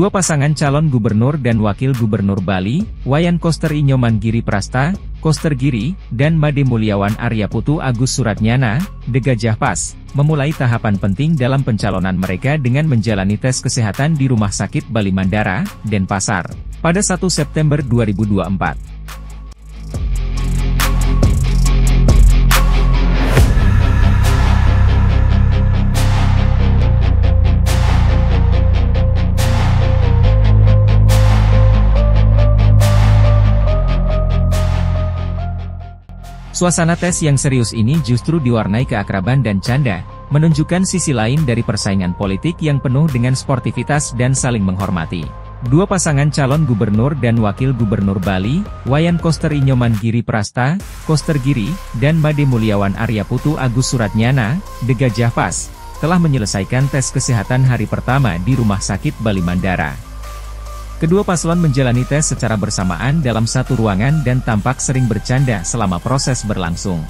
Dua pasangan calon gubernur dan wakil gubernur Bali, Wayan Koster Inyoman Giri Prasta, Koster Giri, dan Made Mulyawan Arya Putu Agus Suratnyana, The Gajah Pas, memulai tahapan penting dalam pencalonan mereka dengan menjalani tes kesehatan di Rumah Sakit Bali Mandara, Denpasar, pada 1 September 2024. Suasana tes yang serius ini justru diwarnai keakraban dan canda, menunjukkan sisi lain dari persaingan politik yang penuh dengan sportivitas dan saling menghormati. Dua pasangan calon gubernur dan wakil gubernur Bali, Wayan Koster Inyoman Giri Prasta, Koster Giri, dan Made Mulyawan Arya Putu Agus Suratnyana, The Gajah Pas, telah menyelesaikan tes kesehatan hari pertama di Rumah Sakit Bali Mandara. Kedua paslon menjalani tes secara bersamaan dalam satu ruangan dan tampak sering bercanda selama proses berlangsung.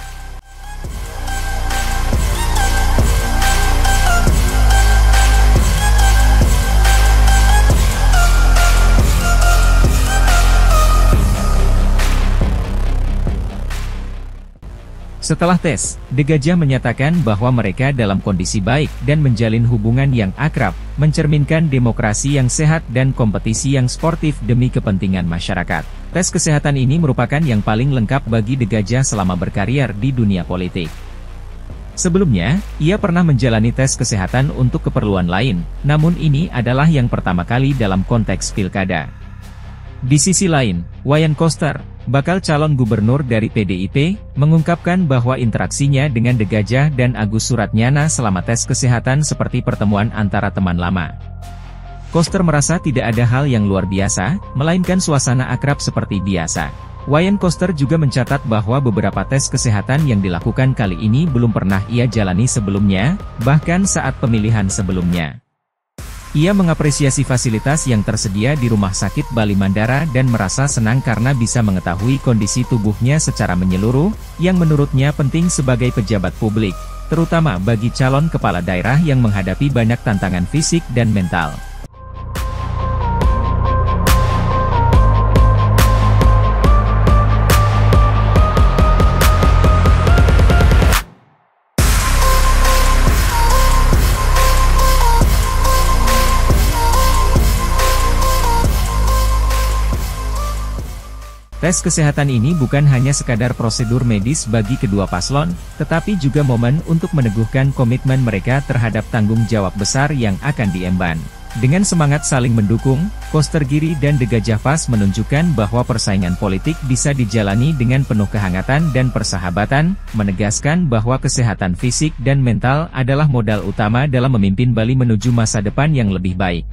Setelah tes, The Gajah menyatakan bahwa mereka dalam kondisi baik dan menjalin hubungan yang akrab, mencerminkan demokrasi yang sehat dan kompetisi yang sportif demi kepentingan masyarakat. Tes kesehatan ini merupakan yang paling lengkap bagi The Gajah selama berkarier di dunia politik. Sebelumnya, ia pernah menjalani tes kesehatan untuk keperluan lain, namun ini adalah yang pertama kali dalam konteks pilkada. Di sisi lain, Wayan Koster, bakal calon gubernur dari PDIP, mengungkapkan bahwa interaksinya dengan The Gajah dan Agus Suratnyana selama tes kesehatan seperti pertemuan antara teman lama. Koster merasa tidak ada hal yang luar biasa, melainkan suasana akrab seperti biasa. Wayan Koster juga mencatat bahwa beberapa tes kesehatan yang dilakukan kali ini belum pernah ia jalani sebelumnya, bahkan saat pemilihan sebelumnya. Ia mengapresiasi fasilitas yang tersedia di Rumah Sakit Bali Mandara dan merasa senang karena bisa mengetahui kondisi tubuhnya secara menyeluruh, yang menurutnya penting sebagai pejabat publik, terutama bagi calon kepala daerah yang menghadapi banyak tantangan fisik dan mental. Tes kesehatan ini bukan hanya sekadar prosedur medis bagi kedua paslon, tetapi juga momen untuk meneguhkan komitmen mereka terhadap tanggung jawab besar yang akan diemban. Dengan semangat saling mendukung, Koster Giri dan The Gajah Pas menunjukkan bahwa persaingan politik bisa dijalani dengan penuh kehangatan dan persahabatan, menegaskan bahwa kesehatan fisik dan mental adalah modal utama dalam memimpin Bali menuju masa depan yang lebih baik.